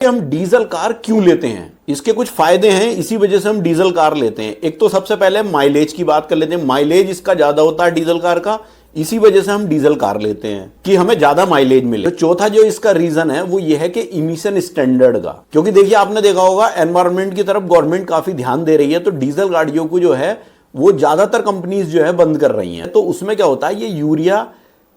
हम diesel car क्यों लेते हैं, इसके कुछ फायदे हैं, इसी वजह से हम डीजल कार लेते हैं। एक तो सबसे पहले माइलेज की बात कर लेते हैं। माइलेज इसका ज्यादा होता है डीजल कार का, इसी वजह से हम डीजल कार लेते हैं कि हमें ज्यादा माइलेज मिले। तो चौथा जो इसका रीजन है वो ये है कि इमिशन स्टैंडर्ड का, क्योंकि देखिए आपने देखा होगा एनवायरमेंट की तरफ गवर्नमेंट काफी ध्यान दे रही है, तो डीजल गाड़ियों को जो है वो ज्यादातर कंपनीज जो है बंद कर रही हैं। तो उसमें क्या होता है, ये यूरिया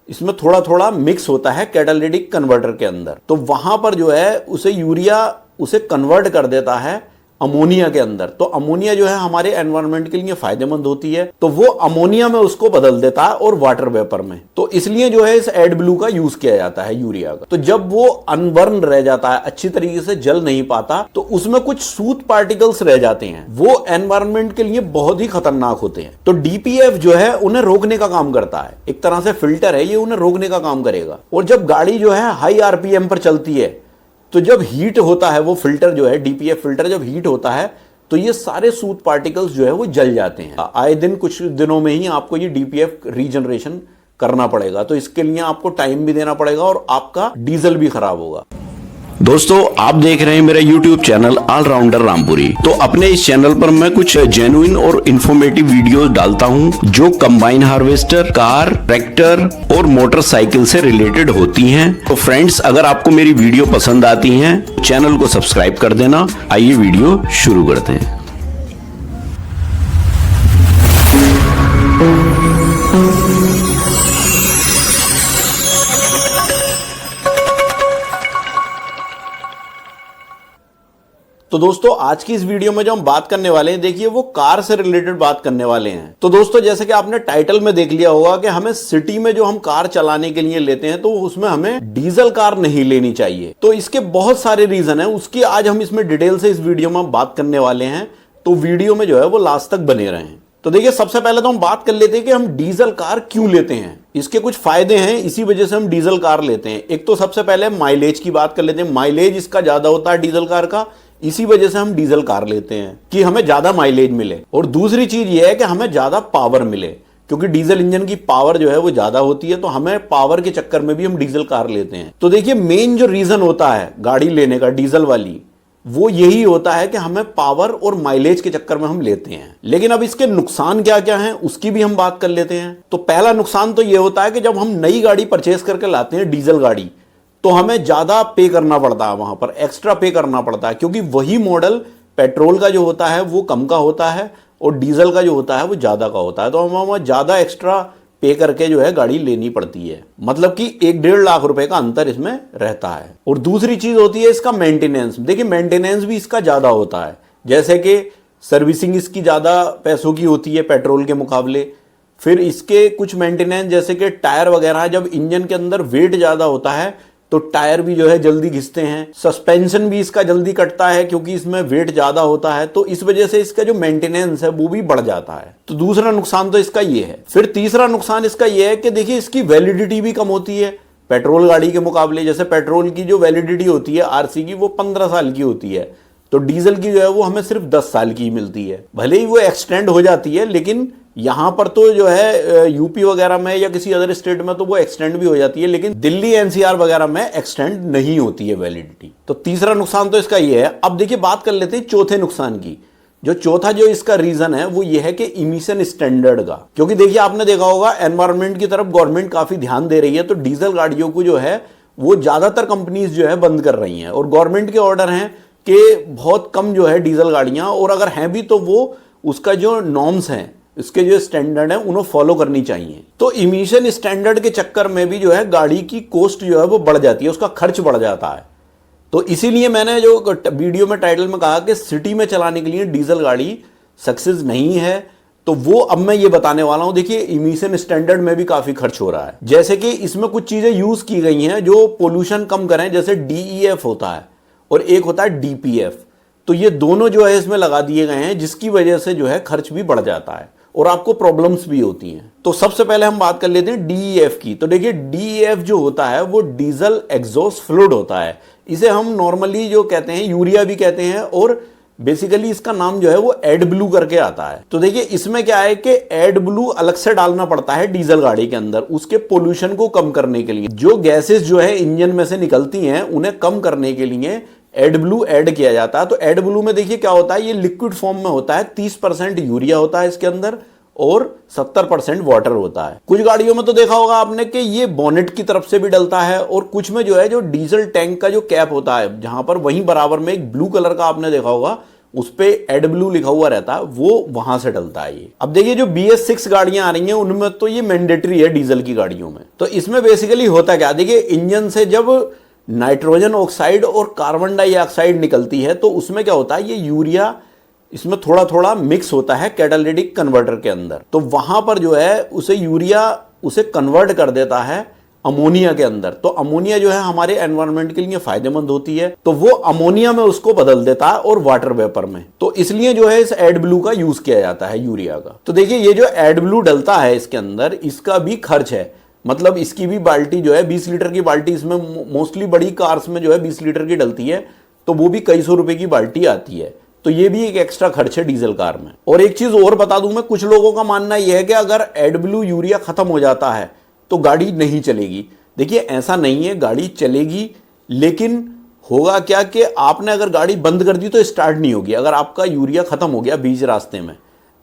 इसमें थोड़ा थोड़ा मिक्स होता है कैटालिटिक कन्वर्टर के अंदर, तो वहां पर जो है उसे यूरिया उसे कन्वर्ट कर देता है अमोनिया के अंदर। तो अमोनिया जो है हमारे एनवायरनमेंट के लिए फायदेमंद होती है, तो वो अमोनिया में उसको बदल देता है और वाटर वेपर में। तो इसलिए जो है इस एड ब्लू का यूज किया जाता है यूरिया का। तो जब वो अनबर्न रह जाता है, अच्छी तरीके से जल नहीं पाता, तो उसमें कुछ सूत पार्टिकल्स रह जाते हैं, वो एनवायरनमेंट के लिए बहुत ही खतरनाक होते हैं। तो डीपीएफ जो है उन्हें रोकने का काम करता है, एक तरह से फिल्टर है, ये उन्हें रोकने का काम करेगा। और जब गाड़ी जो है हाई आरपीएम पर चलती है, तो जब हीट होता है, वो फिल्टर जो है डीपीएफ फिल्टर जब हीट होता है, तो ये सारे सूत पार्टिकल्स जो है वो जल जाते हैं। आए दिन कुछ दिनों में ही आपको ये डीपीएफ रीजनरेशन करना पड़ेगा, तो इसके लिए आपको टाइम भी देना पड़ेगा और आपका डीजल भी खराब होगा। दोस्तों, आप देख रहे हैं मेरा YouTube चैनल ऑलराउंडर रामपुरी। तो अपने इस चैनल पर मैं कुछ जेन्युइन और इंफॉर्मेटिव वीडियोस डालता हूं जो कंबाइन हार्वेस्टर, कार, ट्रैक्टर और मोटरसाइकिल से रिलेटेड होती हैं। तो फ्रेंड्स, अगर आपको मेरी वीडियो पसंद आती हैं तो चैनल को सब्सक्राइब कर देना। आइए वीडियो शुरू करते हैं। तो दोस्तों, आज की इस वीडियो में जो हम बात करने वाले हैं, देखिए वो कार से रिलेटेड बात करने वाले हैं। तो दोस्तों, जैसे कि आपने टाइटल में देख लिया होगा कि हमें सिटी में जो हम कार चलाने के लिए लेते हैं, तो उसमें हमें डीजल कार नहीं लेनी चाहिए। तो इसके बहुत सारे रीजन हैं, उसकी आज हम इसमें डिटेल से इस वीडियो में बात करने वाले हैं। तो वीडियो में जो है वो लास्ट तक बने रहें। तो देखिए, सबसे पहले तो हम बात कर लेते हैं कि हम डीजल कार क्यों लेते हैं, इसके कुछ फायदे हैं, इसी वजह से हम डीजल कार लेते हैं। एक तो सबसे पहले माइलेज की बात कर लेते हैं। माइलेज इसका ज्यादा होता है डीजल कार का, इसी वजह से हम डीजल कार लेते हैं कि हमें ज्यादा माइलेज मिले। और दूसरी चीज ये है कि हमें ज्यादा पावर मिले, क्योंकि डीजल इंजन की पावर जो है वो ज्यादा होती है, तो हमें पावर के चक्कर में भी हम डीजल कार लेते हैं। तो देखिए, मेन जो रीजन होता है गाड़ी लेने का डीजल वाली, वो यही होता है कि हमें पावर और माइलेज के चक्कर में हम लेते हैं। लेकिन अब इसके नुकसान क्या क्या हैं उसकी भी हम बात कर लेते हैं। तो पहला नुकसान तो ये होता है कि जब हम नई गाड़ी परचेस करके लाते हैं डीजल गाड़ी, तो हमें ज्यादा पे करना पड़ता है, वहां पर एक्स्ट्रा पे करना पड़ता है, क्योंकि वही मॉडल पेट्रोल का जो होता है वो कम का होता है और डीजल का जो होता है वो ज्यादा का होता है। तो हमें ज्यादा एक्स्ट्रा पे करके जो है गाड़ी लेनी पड़ती है, मतलब कि 1-1.5 लाख रुपए का अंतर इसमें रहता है। और दूसरी चीज होती है इसका मेंटेनेंस। देखिए, मेंटेनेंस भी इसका ज्यादा होता है, जैसे कि सर्विसिंग इसकी ज्यादा पैसों की होती है पेट्रोल के मुकाबले। फिर इसके कुछ मेंटेनेंस, जैसे कि टायर वगैरह, जब इंजन के अंदर वेट ज्यादा होता है तो टायर भी जो है जल्दी घिसते हैं। सस्पेंशन भी इसका जल्दी कटता है, क्योंकि इसमें वेट ज्यादा होता है, तो इस वजह से इसका जो मेंटेनेंस है वो भी बढ़ जाता है। तो दूसरा नुकसान तो इसका ये है। फिर तीसरा नुकसान इसका ये है कि देखिए, इसकी वैलिडिटी भी कम होती है पेट्रोल गाड़ी के मुकाबले। जैसे पेट्रोल की जो वैलिडिटी होती है आरसी की, वो 15 साल की होती है, तो डीजल की जो है वो हमें सिर्फ 10 साल की मिलती है। भले ही वो एक्सटेंड हो जाती है, लेकिन यहां पर तो जो है यूपी वगैरह में या किसी अदर स्टेट में तो वो एक्सटेंड भी हो जाती है, लेकिन दिल्ली एनसीआर वगैरह में एक्सटेंड नहीं होती है वैलिडिटी। तो तीसरा नुकसान तो इसका ये है। अब देखिए, बात कर लेते हैं चौथे नुकसान की। जो चौथा जो इसका रीजन है वो ये है कि इमिशन स्टैंडर्ड का, क्योंकि देखिए आपने देखा होगा एनवायरमेंट की तरफ गवर्नमेंट काफी ध्यान दे रही है, तो डीजल गाड़ियों को जो है वो ज्यादातर कंपनीज जो है बंद कर रही हैं। और गवर्नमेंट के ऑर्डर हैं कि बहुत कम जो है डीजल गाड़ियां, और अगर हैं भी तो वो उसका जो नॉर्म्स हैं, इसके जो स्टैंडर्ड है उन्हें फॉलो करनी चाहिए। तो इमिशन स्टैंडर्ड के चक्कर में भी जो है गाड़ी की कॉस्ट जो है वो बढ़ जाती है, उसका खर्च बढ़ जाता है। तो इसीलिए मैंने जो वीडियो में टाइटल में कहा कि सिटी में चलाने के लिए डीजल गाड़ी सक्सेस नहीं है, तो वो अब मैं ये बताने वाला हूं। देखिए, इमिशन स्टैंडर्ड में भी काफी खर्च हो रहा है, जैसे कि इसमें कुछ चीजें यूज की गई हैं जो पोल्यूशन कम करें, जैसे डीईएफ होता है और एक होता है डीपीएफ। तो ये दोनों जो है इसमें लगा दिए गए हैं, जिसकी वजह से जो है खर्च भी बढ़ जाता है और आपको प्रॉब्लम्स भी होती हैं। तो सबसे पहले हम बात कर लेते हैं डीईएफ की। तो देखिए, डीईएफ जो होता है वो डीजल एग्जॉस्ट फ्लूइड होता है। इसे हम नॉर्मली जो कहते हैं यूरिया भी कहते हैं, और बेसिकली इसका नाम जो है वो एड ब्लू करके आता है। तो देखिए, इसमें क्या है कि एड ब्लू अलग से डालना पड़ता है डीजल गाड़ी के अंदर, उसके पोल्यूशन को कम करने के लिए। जो गैसेस जो है इंजन में से निकलती हैं उन्हें कम करने के लिए एड ब्लू ऐड किया जाता है। तो एड ब्लू में देखिए क्या होता है, ये लिक्विड फॉर्म में होता है, 30% यूरिया होता है इसके अंदर और 70% वाटर होता है। कुछ गाड़ियों में तो देखा होगा आपने कि ये बोनेट की तरफ से भी डलता है, और कुछ में जो है जो डीजल टैंक का जो कैप होता है जहां पर वहीं बराबर में एक ब्लू कलर का आपने देखा होगा उस पे एड ब्लू लिखा हुआ रहता है, वो वहां से डलता है ये। अब देखिए जो BS6 गाड़ियां आ रही हैं उनमें तो ये मैंडेटरी है डीजल की गाड़ियों में। तो इसमें बेसिकली होता क्या, देखिए इंजन से जब नाइट्रोजन ऑक्साइड और कार्बन डाइऑक्साइड निकलती है तो उसमें क्या होता है, ये यूरिया इसमें थोड़ा थोड़ा मिक्स होता है कैटालिटिक कन्वर्टर के अंदर। तो वहां पर जो है उसे यूरिया उसे कन्वर्ट कर देता है अमोनिया के अंदर। तो अमोनिया जो है हमारे एनवायरनमेंट के लिए फायदेमंद होती है, तो वो अमोनिया में उसको बदल देता है और वाटर वेपर में। तो इसलिए जो है इस एड ब्लू का यूज किया जाता है यूरिया का। तो देखिए ये जो एड ब्लू डलता है इसके अंदर, इसका भी खर्च है, मतलब इसकी भी बाल्टी जो है 20 लीटर की बाल्टी, इसमें मोस्टली बड़ी कार्स में जो है 20 लीटर की डलती है, तो वो भी कई सौ रुपए की बाल्टी आती है। तो ये भी एक एक्स्ट्रा खर्च है डीजल कार में। और एक चीज और बता दूं मैं, कुछ लोगों का मानना यह है कि अगर एड ब्लू यूरिया खत्म हो जाता है तो गाड़ी नहीं चलेगी। देखिए ऐसा नहीं है, गाड़ी चलेगी, लेकिन होगा क्या कि आपने अगर गाड़ी बंद कर दी तो स्टार्ट नहीं होगी। अगर आपका यूरिया खत्म हो गया बीच रास्ते में,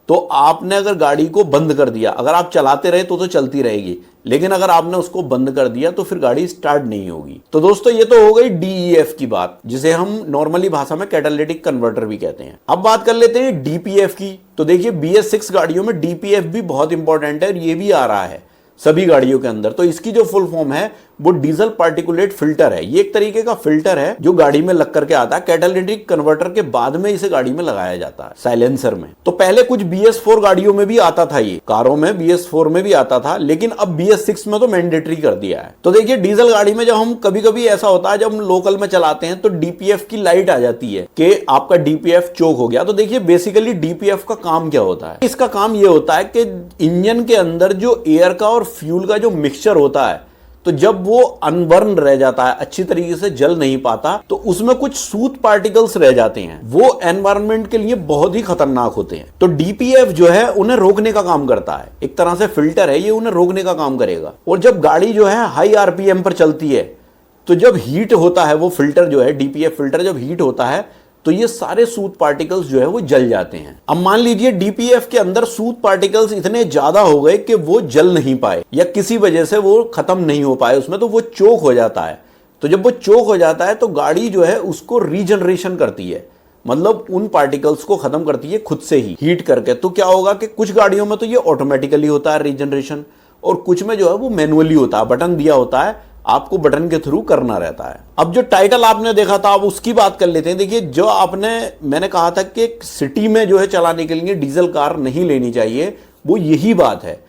तो आपने अगर गाड़ी को बंद कर दिया, अगर आप चलाते रहे तो चलती रहेगी, लेकिन अगर आपने उसको बंद कर दिया तो फिर गाड़ी स्टार्ट नहीं होगी। तो दोस्तों ये तो हो गई DEF की बात, जिसे हम नॉर्मली भाषा में कैटालिटिक कन्वर्टर भी कहते हैं। अब बात कर लेते हैं DPF की। तो देखिए BS6 गाड़ियों में DPF भी बहुत इंपॉर्टेंट है, ये भी आ रहा है सभी गाड़ियों के अंदर। तो इसकी जो फुल फॉर्म है वो डीजल पार्टिकुलेट फिल्टर है। ये एक तरीके का फिल्टर है जो गाड़ी में लग करके आता है, कैटालिटिक कन्वर्टर के बाद में इसे गाड़ी में लगाया जाता है साइलेंसर में। तो पहले कुछ BS4 गाड़ियों में भी आता था, ये कारों में BS4 में भी आता था, लेकिन अब BS6 में तो मैंडेटरी कर दिया है। तो देखिए डीजल गाड़ी में जब हम कभी कभी ऐसा होता है जब हम लोकल में चलाते हैं तो DPF की लाइट आ जाती है कि आपका DPF चोक हो गया। तो देखिए बेसिकली DPF का काम क्या होता है, इसका काम यह होता है कि इंजन के अंदर जो एयर का और फ्यूल का जो मिक्सचर होता है, तो जब वो अनबर्न रह जाता है, अच्छी तरीके से जल नहीं पाता, तो उसमें कुछ सूत पार्टिकल्स रह जाते हैं, वो एनवायरनमेंट के लिए बहुत ही खतरनाक होते हैं। तो DPF जो है उन्हें रोकने का काम करता है, एक तरह से फिल्टर है, ये उन्हें रोकने का काम करेगा। और जब गाड़ी जो है हाई RPM पर चलती है, तो जब हीट होता है, वो फिल्टर जो है DPF फिल्टर जब हीट होता है तो ये सारे सूत पार्टिकल्स जो है वो जल जाते हैं। अब मान लीजिए DPF के अंदर सूत पार्टिकल्स इतने ज्यादा हो गए कि वो जल नहीं पाए या किसी वजह से वो खत्म नहीं हो पाए उसमें, तो वो चोक हो जाता है। तो जब वो चोक हो जाता है तो गाड़ी जो है उसको रीजनरेशन करती है, मतलब उन पार्टिकल्स को खत्म करती है खुद से ही हीट करके। तो क्या होगा कि कुछ गाड़ियों में तो ये ऑटोमेटिकली होता है रीजनरेशन, और कुछ में जो है वो मैनुअली होता है, बटन दिया होता है, आपको बटन के थ्रू करना रहता है। अब जो टाइटल आपने देखा था अब उसकी बात कर लेते हैं। देखिए जो मैंने कहा था कि सिटी में जो है चलाने के लिए डीजल कार नहीं लेनी चाहिए, वो यही बात है।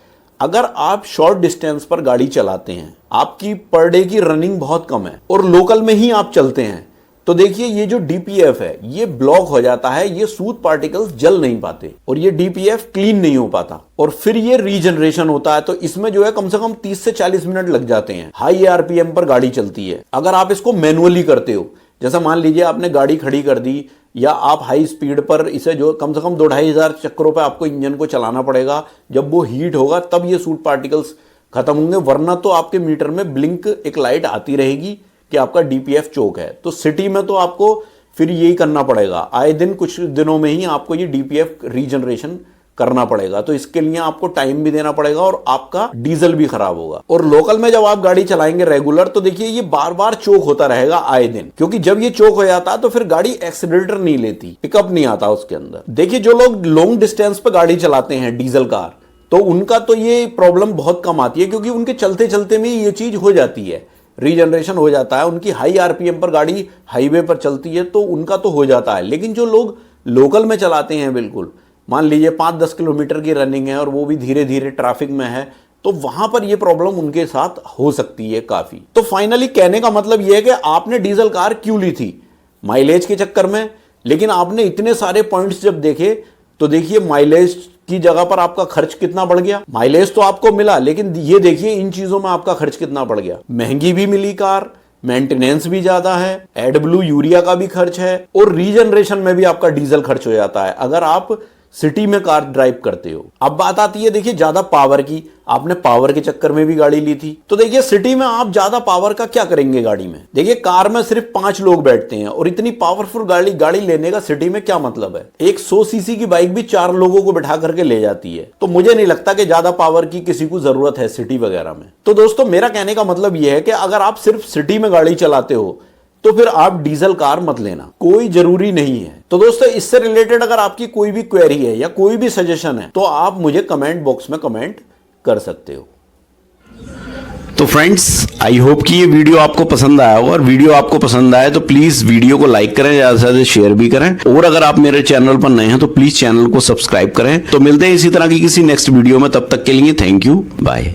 अगर आप शॉर्ट डिस्टेंस पर गाड़ी चलाते हैं, आपकी पर डे की रनिंग बहुत कम है और लोकल में ही आप चलते हैं, तो देखिए ये जो DPF है ये ब्लॉक हो जाता है, ये सूत पार्टिकल्स जल नहीं पाते और ये DPF क्लीन नहीं हो पाता, और फिर ये रीजनरेशन होता है। तो इसमें जो है कम से कम 30 से 40 मिनट लग जाते हैं। हाई RPM पर गाड़ी चलती है। अगर आप इसको मैनुअली करते हो, जैसा मान लीजिए आपने गाड़ी खड़ी कर दी, या आप हाई स्पीड पर इसे जो कम से कम 2-2,500 चक्करों पर आपको इंजन को चलाना पड़ेगा, जब वो हीट होगा तब ये सूट पार्टिकल्स खत्म होंगे, वरना तो आपके मीटर में ब्लिंक एक लाइट आती रहेगी कि आपका DPF चोक है। तो सिटी में तो आपको फिर यही करना पड़ेगा, आए दिन कुछ दिनों में ही आपको ये DPF रीजनरेशन करना पड़ेगा। तो इसके लिए आपको टाइम भी देना पड़ेगा और आपका डीजल भी खराब होगा। और लोकल में जब आप गाड़ी चलाएंगे रेगुलर, तो देखिए ये बार बार चोक होता रहेगा आए दिन, क्योंकि जब ये चोक हो जाता है तो फिर गाड़ी एक्सीलरेटर नहीं लेती, पिकअप नहीं आता उसके अंदर। देखिए जो लोग लॉन्ग डिस्टेंस पर गाड़ी चलाते हैं डीजल कार, तो उनका तो ये प्रॉब्लम बहुत कम आती है, क्योंकि उनके चलते चलते में ये चीज हो जाती है, रीजनरेशन हो जाता है। उनकी हाई RPM पर गाड़ी हाईवे पर चलती है तो उनका तो हो जाता है। लेकिन जो लोग लोकल में चलाते हैं, बिल्कुल मान लीजिए 5-10 किलोमीटर की रनिंग है और वो भी धीरे धीरे ट्रैफिक में है, तो वहां पर ये प्रॉब्लम उनके साथ हो सकती है काफी। तो फाइनली कहने का मतलब ये है कि आपने डीजल कार क्यों ली थी? माइलेज के चक्कर में। लेकिन आपने इतने सारे पॉइंट्स जब देखे तो देखिए माइलेज की जगह पर आपका खर्च कितना बढ़ गया। माइलेज तो आपको मिला, लेकिन ये देखिए इन चीजों में आपका खर्च कितना बढ़ गया। महंगी भी मिली कार, मेंटेनेंस भी ज्यादा है, एड ब्लू यूरिया का भी खर्च है, और रीजनरेशन में भी आपका डीजल खर्च हो जाता है। अगर आप सिटी में कार ड्राइव करते हो। अब बात आती है देखिए ज्यादा पावर की, आपने पावर के चक्कर में भी गाड़ी ली थी, तो देखिए सिटी में आप ज्यादा पावर का क्या करेंगे गाड़ी में। देखिए कार में सिर्फ 5 लोग बैठते हैं और इतनी पावरफुल गाड़ी लेने का सिटी में क्या मतलब है। एक 100 सीसी की बाइक भी 4 लोगों को बैठा करके ले जाती है, तो मुझे नहीं लगता कि ज्यादा पावर की किसी को जरूरत है सिटी वगैरह में। तो दोस्तों मेरा कहने का मतलब यह है कि अगर आप सिर्फ सिटी में गाड़ी चलाते हो तो फिर आप डीजल कार मत लेना, कोई जरूरी नहीं है। तो दोस्तों इससे रिलेटेड अगर आपकी कोई भी क्वेरी है या कोई भी सजेशन है तो आप मुझे कमेंट बॉक्स में कमेंट कर सकते हो। तो फ्रेंड्स आई होप कि ये वीडियो आपको पसंद आया होगा, और वीडियो आपको पसंद आए तो प्लीज वीडियो को लाइक करें, ज्यादा से ज्यादा शेयर भी करें, और अगर आप मेरे चैनल पर नए हैं तो प्लीज चैनल को सब्सक्राइब करें। तो मिलते हैं इसी तरह की किसी नेक्स्ट वीडियो में, तब तक के लिए थैंक यू, बाय।